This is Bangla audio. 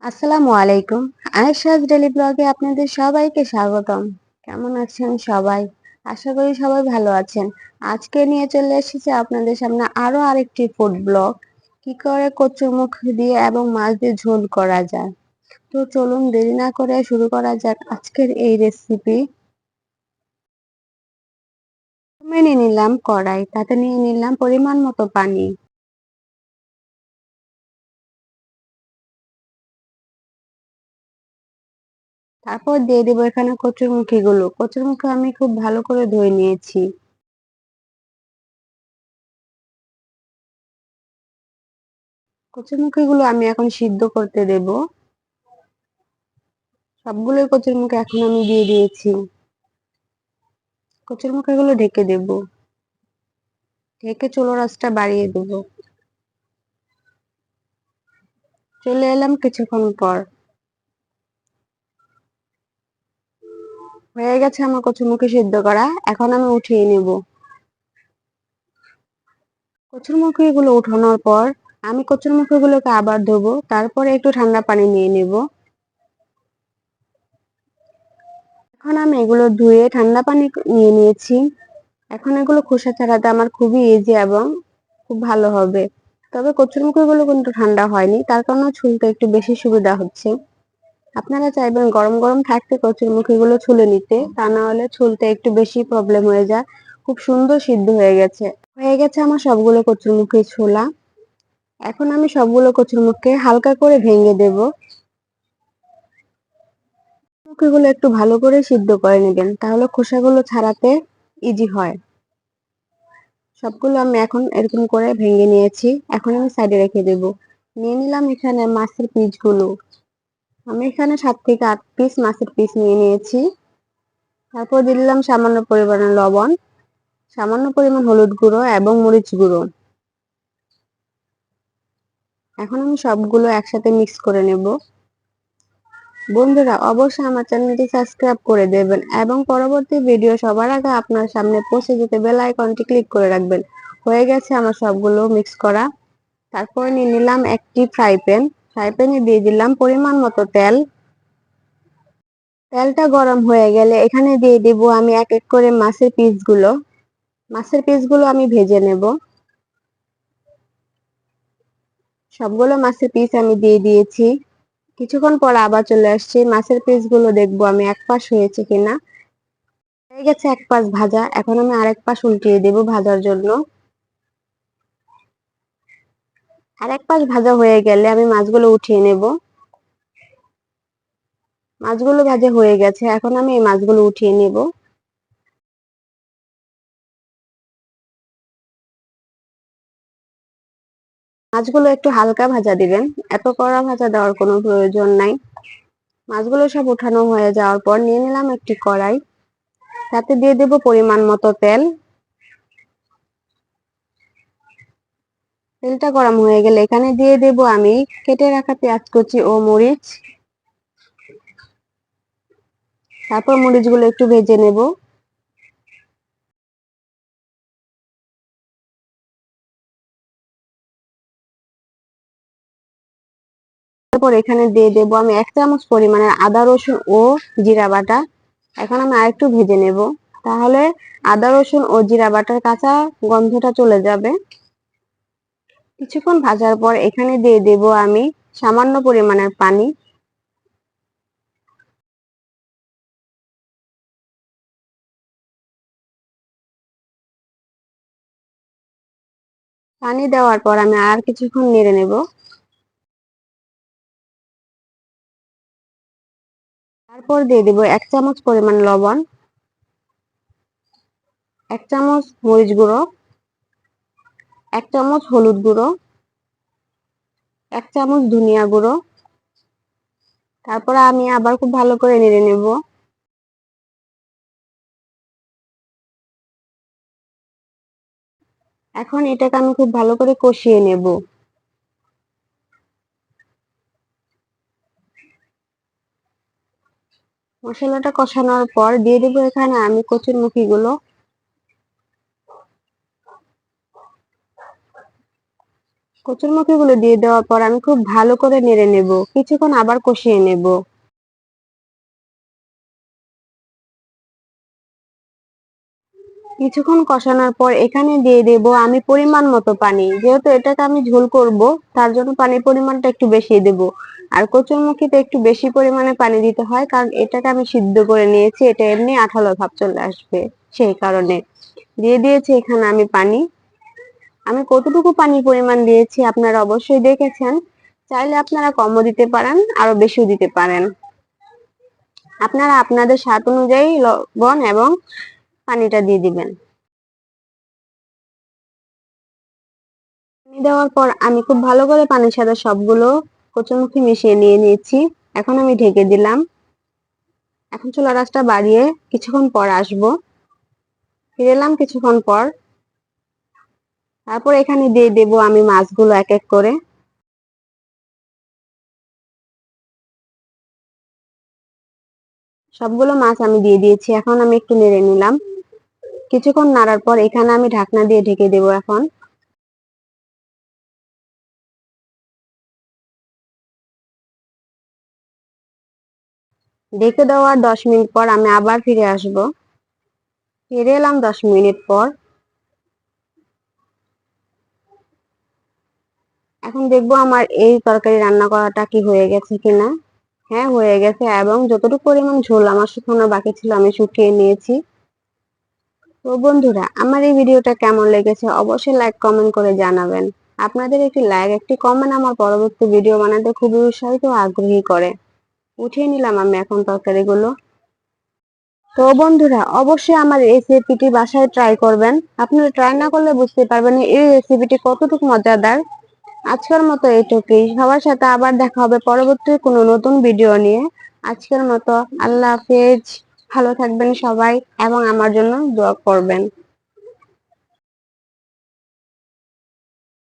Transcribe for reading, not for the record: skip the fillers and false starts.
আসসালামু আলাইকুম। আয়েশা's ডেইলি ব্লগে আপনাদের সবাইকে স্বাগতম। কেমন আছেন সবাই? আশা করি সবাই ভালো আছেন। আজকে নিয়ে চলে এসেছি আপনাদের সামনে আরো আরেকটি ফুড ব্লগ। কি করে কচুরমুখ দিয়ে এবং মাছ দিয়ে ঝোল করা যায়। তো চলুন দেরি না করে শুরু করা যাক আজকের এই রেসিপি। প্রথমে নিয়ে নিলাম কড়াই, তাতে নিয়ে নিলাম পরিমাণ মতো পানি। তারপর দিয়ে দেবো এখানে কচুরমুখী আমি খুব ভালো করে ধুয়ে নিয়েছি। কচুরমুখীগুলো আমি এখন সিদ্ধ করতে দেব। সবগুলোই কচুরমুখী এখন আমি দিয়ে দিয়েছি। কচুরমুখীগুলো ঢেকে দেব। ঢেকে চুলার আঁচটা বাড়িয়ে দেব। চলে এলাম কিছুক্ষণ পর। হয়ে গেছে আমার কচুরমুখী সিদ্ধ করা। এখন আমি উঠিয়ে নেব। কচুরমুখীগুলো উঠানোর পর আমি কচুরমুখীগুলোকে আবার ধোবো। তারপরে একটু ঠান্ডা পানি নিয়ে নেব। এখন আমি এগুলো ধুয়ে ঠান্ডা পানি নিয়ে নিয়েছি। এখন এগুলো খোসা ছাড়াতে আমার খুবই ইজি এবং খুব ভালো হবে। তবে কচুরমুখীগুলো কিন্তু ঠান্ডা হয়নি, তার কারণে ছুলতে একটু বেশি সুবিধা হচ্ছে। আপনারা চাইবেন গরম গরম থাকতে কচুরমুখীগুলো ছুলে নিতে, তা না হলে ছুলতে একটু বেশি প্রবলেম হয়ে যায়। খুব সুন্দর সিদ্ধ হয়ে গেছে আমার সবগুলো কচুরমুখী ছোলা। এখন আমি সবগুলো কচুরমুখী হালকা করে ভেঙে দেব। মুখগুলো একটু ভালো করে সিদ্ধ করে নেবেন, তাহলে খোসাগুলো ছাড়াতে ইজি হয়। সবগুলো আমি এখন এরকম করে ভেঙে নিয়েছি। এখন আমি সাইডে রেখে দেব। নিয়ে নিলাম এখানে মাছের পিসগুলো। আমি এখানে 7 থেকে 8 পিস মাছের পিস নিয়ে নিয়েছি। তারপর দিলাম সামান্য পরিমাণে লবণ, সামান্য পরিমাণ হলুদ গুঁড়ো এবং মরিচ গুঁড়ো। এখন আমি সবগুলো একসাথে মিক্স করে নেব। বন্ধুরা অবশ্যই আমার চ্যানেলটি সাবস্ক্রাইব করে দেবেন এবং পরবর্তী ভিডিও সবার আগে আপনার সামনে পৌঁছে যেতে বেল আইকনটি ক্লিক করে রাখবেন। হয়ে গেছে আমার সবগুলো মিক্স করা। তারপর নিয়ে নিলাম একটি ফ্রাই প্যানে দিয়ে দিলাম পরিমাণ মতো তেল। তেলটা গরম হয়ে গেলে এখানে দিয়ে দেব আমি এক এক করে মাছের পিসগুলো আমি ভেজে নেব। সবগুলো মাছের পিস আমি দিয়ে দিয়েছি। কিছুক্ষণ পর আবার চলে আসছি, মাছের পিসগুলো দেখবো আমি এক পাশ হয়েছে কিনা। হয়ে গেছে এক পাশ ভাজা, এখন আমি আরেক পাশ উল্টিয়ে দেব ভাজার জন্য। আরেক পাশ ভাজা হয়ে গেলে আমি মাছগুলো উঠিয়ে নেব। মাছগুলো ভাজা হয়ে গেছে, এখন আমি এই মাছগুলো উঠিয়ে নেব। মাছগুলো একটু হালকা ভাজা দিবেন, এত কড়া ভাজা দেওয়ার কোনো প্রয়োজন নাই। মাছগুলো সব উঠানো হয়ে যাওয়ার পর নিয়ে নিলাম একটি কড়াই, তাতে দিয়ে দেব পরিমাণ মতো তেল। তেলটা গরম হয়ে গেলে এখানে দিয়ে দেব আমি কেটে রাখা পেঁয়াজ কুচি ও মরিচ। তারপর মরিচগুলো একটু ভেজে নেব। তারপর এখানে দিয়ে দেব আমি 1 চামচ পরিমাণের আদা রসুন ও জিরা বাটা। এখন আমি আরেকটু ভেজে নেব, তাহলে আদা রসুন ও জিরা বাটার কাঁচা গন্ধটা চলে যাবে। কিছুক্ষণ ভাজার পর এখানে দিয়ে দেব আমি সামান্য পরিমাণের পানি। পানি দেওয়ার পর আমি আর কিছুক্ষণ নেড়ে নেব। তারপর দিয়ে দেব 1 চামচ পরিমাণ লবণ, 1 চামচ মরিচ গুঁড়ো, 1 চামচ হলুদ গুঁড়ো, 1 চামচ ধনিয়া গুঁড়ো। তারপর আমি আবার খুব ভালো করে নেড়ে নেব। এখন এটাকে আমি খুব ভালো করে কষিয়ে নেব। মশলাটা কষানোর পর দিয়ে দেব এখানে আমি কচুরমুখী গুলো দিয়ে দেওয়ার পর আমি খুব ভালো করে নেড়ে নেব, কিছুক্ষণ আবার কষিয়ে নেব। কিছুক্ষণ কষানোর পর এখানে দিয়ে দেব আমি পরিমাণ মতো পানি, যেহেতু এটাকে আমি ঝোল করব তার জন্য পানির পরিমাণটা একটু বেশি দেব। আর কচুরমুখিতে একটু বেশি পরিমাণে পানি দিতে হয়, কারণ এটাকে আমি সিদ্ধ করে নিয়েছি, এটা এমনি আঠালো ভাব চলে আসবে, সেই কারণে দিয়ে দিয়েছি এখানে আমি পানি। আমি কতটুকু পানির পরিমাণ দিয়েছি আপনারা অবশ্যই দেখেছেন, চাইলে আপনারা কমও দিতে পারেন, আরো বেশিও দিতে পারেন। আপনারা আপনাদের স্বাদ অনুযায়ী লবণ এবং পানিটা দিয়ে দিবেন। পানি দেওয়ার পর আমি খুব ভালো করে পানির সাথে সবগুলো কচুরমুখী মিশিয়ে নিয়েছি। এখন আমি ঢেকে দিলাম। এখন চুলার আঁচটা বাড়িয়ে কিছুক্ষণ পর আসবো। ফিরে এলাম কিছুক্ষণ পর। তারপর এখানে দিয়ে দেব আমি মাছগুলো এক এক করে। সবগুলো মাছ আমি দিয়ে দিয়েছি, এখন আমি একটু নেড়ে নিলাম। কিছুক্ষণ নাড়ার পর এখানে আমি ঢাকনা দিয়ে ঢেকে দেব। এখন ঢেকে দেওয়ার 10 মিনিট পর আমি আবার ফিরে আসব। ফিরে এলাম 10 মিনিট পর। এখন দেখবো আমার এই তরকারি রান্না করাটা কি হয়ে গেছে কিনা। হ্যাঁ, হয়ে গেছে, এবং যতটুকু পরিমাণ ঝোল আমার শুকানোর বাকি ছিল আমি শুকিয়ে নিয়েছি। তো বন্ধুরা, আমার এই ভিডিওটা কেমন লেগেছে অবশ্যই লাইক কমেন্ট করে জানাবেন। আপনাদের একটি লাইক, একটি কমেন্ট আমার পরবর্তী ভিডিও বানাতে খুবই উৎসাহিত ও আগ্রহী করে। উঠিয়ে নিলাম আমি এখন তরকারিগুলো। তো বন্ধুরা, অবশ্যই আমার এই রেসিপিটি বাসায় ট্রাই করবেন। আপনারা ট্রাই না করলে বুঝতে পারবেন না এই রেসিপিটি কতটুকু মজাদার। আজকের মতো এইটুকুই। সবার সাথে আবার দেখা হবে পরবর্তী কোনো নতুন ভিডিও নিয়ে। আজকের মতো আল্লাহ হাফেজ। ভালো থাকবেন সবাই এবং আমার জন্য দোয়া করবেন।